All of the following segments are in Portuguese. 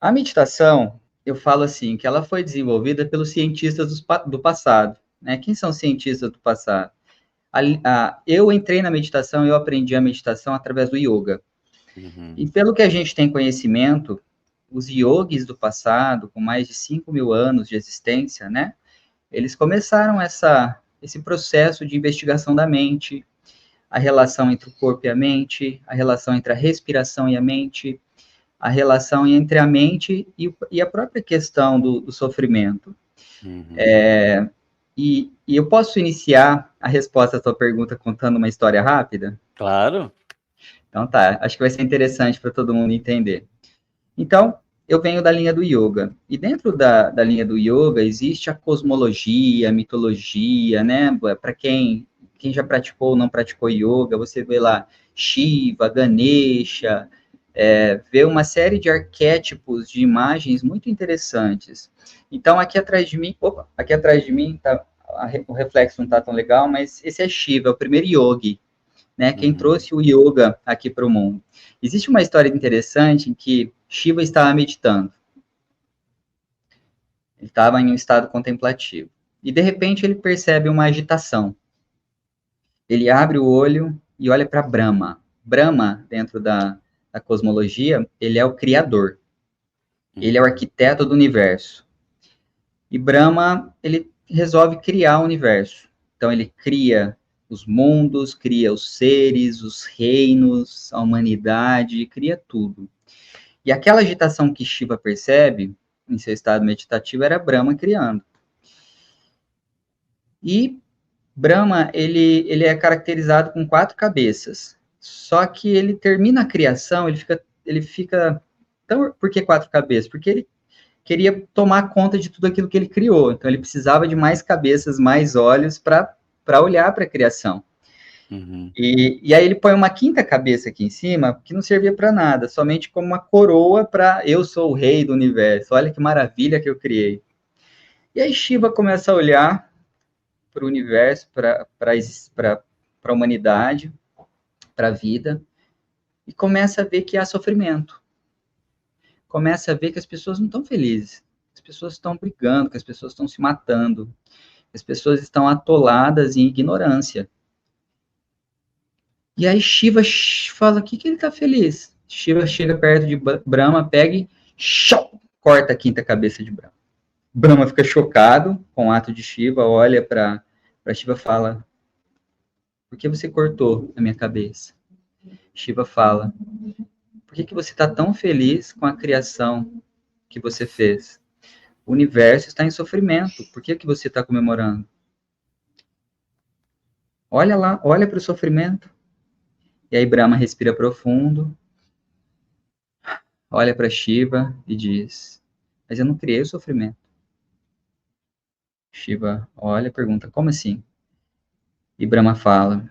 A meditação, eu falo assim, que ela foi desenvolvida pelos cientistas do passado, né? Quem são os cientistas do passado? Eu entrei na meditação, eu aprendi a meditação através do yoga. Uhum. E pelo que a gente tem conhecimento, os yogis do passado, com mais de 5.000 anos de existência, né? Eles começaram esse processo de investigação da mente, a relação entre o corpo e a mente, a relação entre a respiração e a mente, a relação entre a mente e a própria questão do sofrimento. Uhum. E eu posso iniciar a resposta à sua pergunta contando uma história rápida? Claro. Então tá, acho que vai ser interessante para todo mundo entender. Então, eu venho da linha do yoga. E dentro da linha do yoga existe a cosmologia, a mitologia, né? Para quem já praticou ou não praticou yoga, você vê lá Shiva, Ganesha, vê uma série de arquétipos de imagens muito interessantes. Então, aqui atrás de mim tá, o reflexo não está tão legal, mas esse é Shiva, é o primeiro yogi, né? Quem Uhum. trouxe o yoga aqui para o mundo. Existe uma história interessante em que Shiva estava meditando. Ele estava em um estado contemplativo. E de repente ele percebe uma agitação. Ele abre o olho e olha para Brahma. Brahma, dentro da cosmologia, ele é o criador. Ele é o Uhum. arquiteto do universo. E Brahma, ele resolve criar o universo. Então ele cria os mundos, cria os seres, os reinos, a humanidade, cria tudo. E aquela agitação que Shiva percebe em seu estado meditativo era Brahma criando. E Brahma, ele é caracterizado com 4 cabeças. Só que ele termina a criação, ele fica tão, por que 4 cabeças? Porque ele queria tomar conta de tudo aquilo que ele criou. Então ele precisava de mais cabeças, mais olhos para olhar para a criação. Uhum. E aí ele põe uma quinta cabeça aqui em cima, que não servia para nada, somente como uma coroa para eu sou o rei do universo. Olha que maravilha que eu criei. E aí Shiva começa a olhar para o universo, para a humanidade, para a vida, e começa a ver que há sofrimento. Começa a ver que as pessoas não estão felizes. As pessoas estão brigando, que as pessoas estão se matando. As pessoas estão atoladas em ignorância. E aí Shiva fala, o que ele está feliz? Shiva chega perto de Brahma, pega e corta a quinta cabeça de Brahma. Brahma fica chocado com o ato de Shiva, olha para Shiva e fala, por que você cortou a minha cabeça? Shiva fala, por que você está tão feliz com a criação que você fez? O universo está em sofrimento, por que você está comemorando? Olha lá, olha para o sofrimento. E aí Brahma respira profundo, olha para Shiva e diz, mas eu não criei o sofrimento. Shiva olha e pergunta, como assim? E Brahma fala,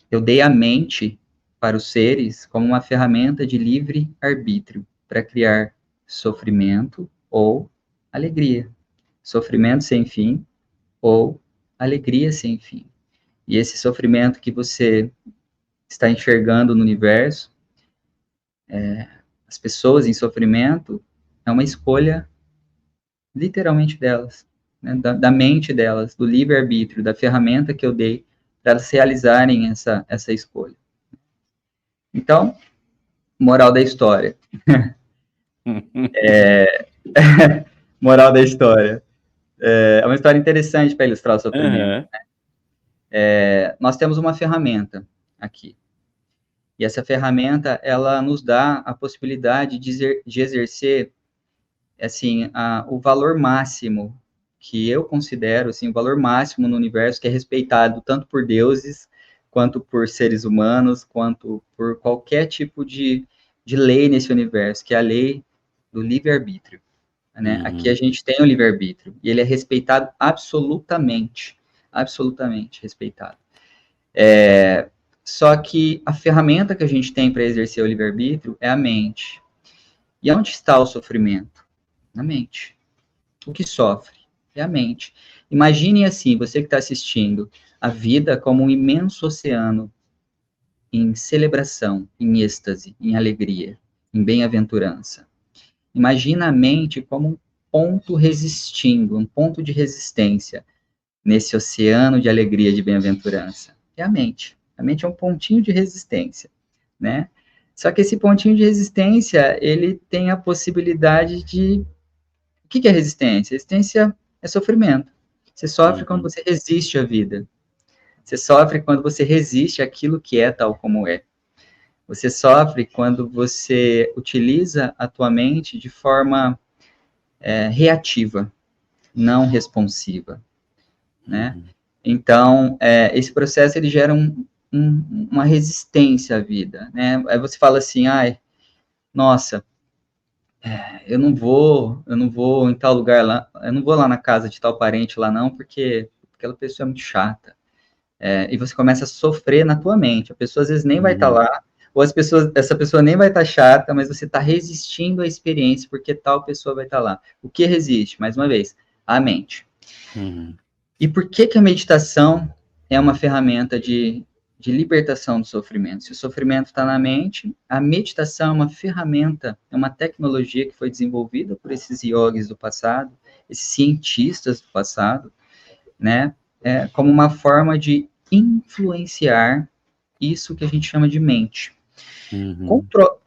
eu dei a mente para os seres como uma ferramenta de livre arbítrio para criar sofrimento ou alegria. Sofrimento sem fim ou alegria sem fim. E esse sofrimento que você está enxergando no universo, as pessoas em sofrimento, é uma escolha literalmente delas, né? da mente delas, do livre-arbítrio, da ferramenta que eu dei para elas realizarem essa escolha. Então, moral da história. Moral da história. É uma história interessante para ilustrar o sofrimento. Uhum. Nós temos uma ferramenta aqui. E essa ferramenta, ela nos dá a possibilidade de exercer, assim, o valor máximo que eu considero, assim, o valor máximo no universo, que é respeitado tanto por deuses, quanto por seres humanos, quanto por qualquer tipo de lei nesse universo, que é a lei do livre-arbítrio. Né? Aqui a Uhum. gente tem o livre-arbítrio, e ele é respeitado absolutamente respeitado. Só que a ferramenta que a gente tem para exercer o livre-arbítrio é a mente. E onde está o sofrimento? Na mente. O que sofre? É a mente. Imagine assim, você que está assistindo, a vida como um imenso oceano em celebração, em êxtase, em alegria, em bem-aventurança. Imagina a mente como um ponto resistindo, um ponto de resistência nesse oceano de alegria, de bem-aventurança. É a mente. A mente é um pontinho de resistência, né? Só que esse pontinho de resistência, ele tem a possibilidade de... O que é resistência? Resistência é sofrimento. Você sofre quando você resiste à vida. Você sofre quando você resiste àquilo que é tal como é. Você sofre quando você utiliza a tua mente de forma reativa, não responsiva, né? Então, esse processo, ele gera uma resistência à vida, né? Aí você fala assim, ai, nossa, eu não vou em tal lugar lá, eu não vou lá na casa de tal parente lá não, porque aquela pessoa é muito chata. E você começa a sofrer na tua mente. A pessoa às vezes nem vai estar lá, ou essa pessoa nem vai estar chata, mas você está resistindo à experiência porque tal pessoa vai estar lá. O que resiste? Mais uma vez, a mente. E por que a meditação é uma ferramenta de libertação do sofrimento? Se o sofrimento está na mente, a meditação é uma ferramenta, é uma tecnologia que foi desenvolvida por esses yogis do passado, esses cientistas do passado, né? Como uma forma de influenciar isso que a gente chama de mente.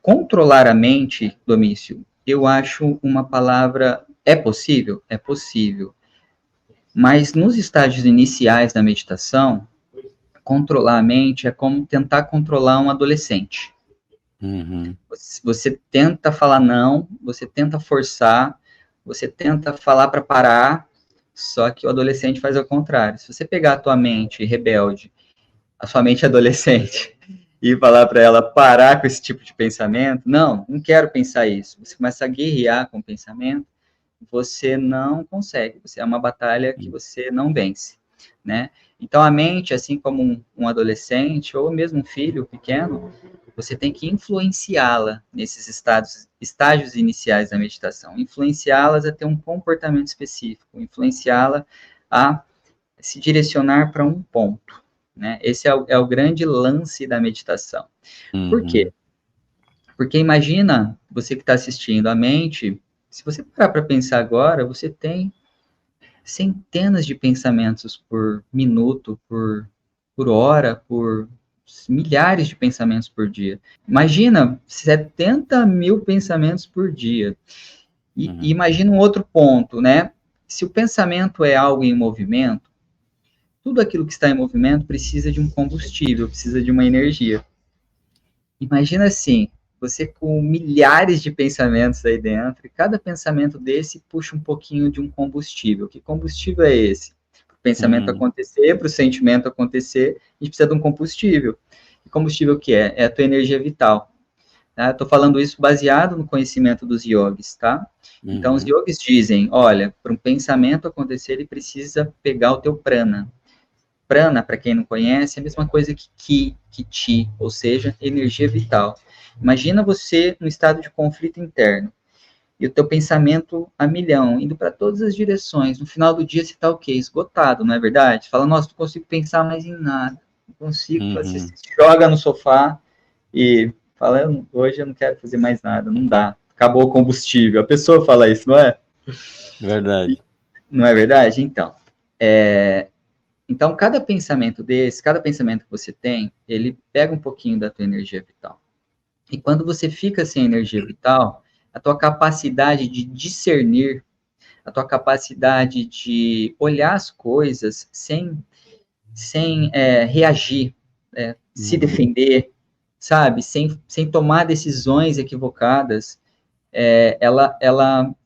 Controlar a mente, Domício, eu acho uma palavra... É possível? É possível. Mas nos estágios iniciais da meditação, controlar a mente é como tentar controlar um adolescente. Você tenta falar não, você tenta forçar, você tenta falar para parar, só que o adolescente faz ao contrário. Se você pegar a tua mente rebelde, a sua mente adolescente, e falar para ela parar com esse tipo de pensamento, não quero pensar isso. Você começa a guerrear com o pensamento, você não consegue. É uma batalha que você não vence, né? Então, a mente, assim como um adolescente, ou mesmo um filho pequeno, você tem que influenciá-la nesses estágios iniciais da meditação. Influenciá-las a ter um comportamento específico, influenciá-la a se direcionar para um ponto, né? Esse é o grande lance da meditação. Por quê? Porque imagina, você que está assistindo, a mente, se você parar para pensar agora, você tem centenas de pensamentos por minuto, por hora, por milhares de pensamentos por dia. Imagina 70 mil pensamentos por dia. E imagina um outro ponto, né? Se o pensamento é algo em movimento, tudo aquilo que está em movimento precisa de um combustível, precisa de uma energia. Imagina assim, você com milhares de pensamentos aí dentro, e cada pensamento desse puxa um pouquinho de um combustível. Que combustível é esse? Para o pensamento acontecer, para o sentimento acontecer, a gente precisa de um combustível. Que combustível que é? É a tua energia vital. Tá? Estou falando isso baseado no conhecimento dos yogis, tá? Então, os yogis dizem, olha, para um pensamento acontecer, ele precisa pegar o teu prana. Prana, para quem não conhece, é a mesma coisa que Ki, ou seja, energia vital. Imagina você num estado de conflito interno, e o teu pensamento a milhão, indo para todas as direções. No final do dia, você está o quê? Esgotado, não é verdade? Fala, nossa, não consigo pensar mais em nada. Não consigo. Você se joga no sofá e fala, hoje eu não quero fazer mais nada, não dá. Acabou o combustível. A pessoa fala isso, não é? Verdade. Não é verdade? Então, cada pensamento desse, cada pensamento que você tem, ele pega um pouquinho da tua energia vital. E quando você fica sem energia vital, a tua capacidade de discernir, a tua capacidade de olhar as coisas sem reagir, se defender, sabe? Sem tomar decisões equivocadas,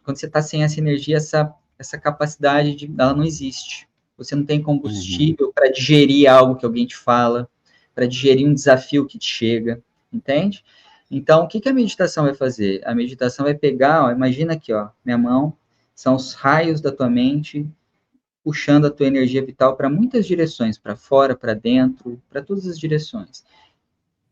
quando você está sem essa energia, essa capacidade ela não existe. Você não tem combustível para digerir algo que alguém te fala, para digerir um desafio que te chega, entende? Então, o que a meditação vai fazer? A meditação vai pegar, ó, imagina aqui, ó, minha mão, são os raios da tua mente puxando a tua energia vital para muitas direções, para fora, para dentro, para todas as direções.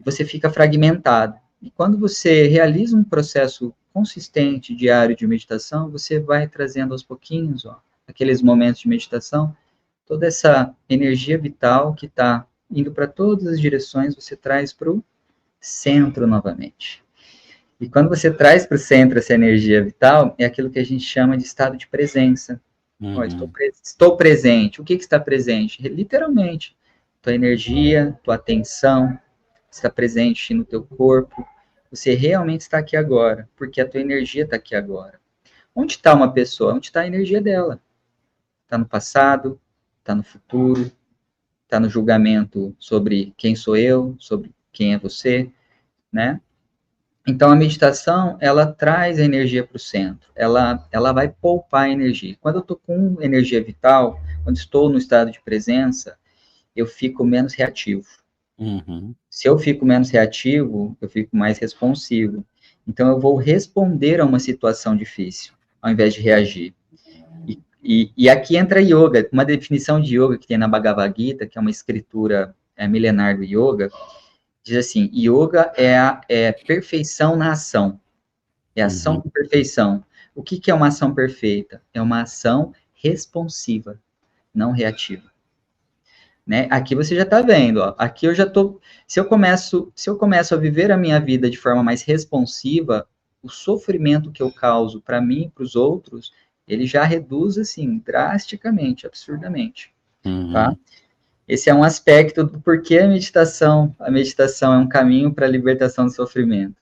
Você fica fragmentado. E quando você realiza um processo consistente, diário de meditação, você vai trazendo aos pouquinhos, ó, aqueles momentos de meditação, toda essa energia vital que está indo para todas as direções, você traz para o centro novamente. E quando você traz para o centro essa energia vital, é aquilo que a gente chama de estado de presença. Ó, estou presente. O que está presente? Literalmente, tua energia, tua atenção está presente no teu corpo. Você realmente está aqui agora, porque a tua energia está aqui agora. Onde está uma pessoa? Onde está a energia dela? Está no passado, está no futuro, está no julgamento sobre quem sou eu, sobre quem é você, né? Então, a meditação, ela traz a energia para o centro, ela vai poupar energia. Quando eu estou com energia vital, quando estou no estado de presença, eu fico menos reativo. Se eu fico menos reativo, eu fico mais responsivo. Então, eu vou responder a uma situação difícil, ao invés de reagir. E aqui entra yoga, uma definição de yoga que tem na Bhagavad Gita, que é uma escritura milenar do yoga, diz assim, yoga é perfeição na ação. É ação com perfeição. O que é uma ação perfeita? É uma ação responsiva, não reativa. Né? Aqui você já está vendo, ó. Aqui eu já estou. Se eu começo a viver a minha vida de forma mais responsiva, o sofrimento que eu causo para mim e para os outros, ele já reduz assim drasticamente, absurdamente. Tá? Esse é um aspecto do porquê a meditação é um caminho para a libertação do sofrimento.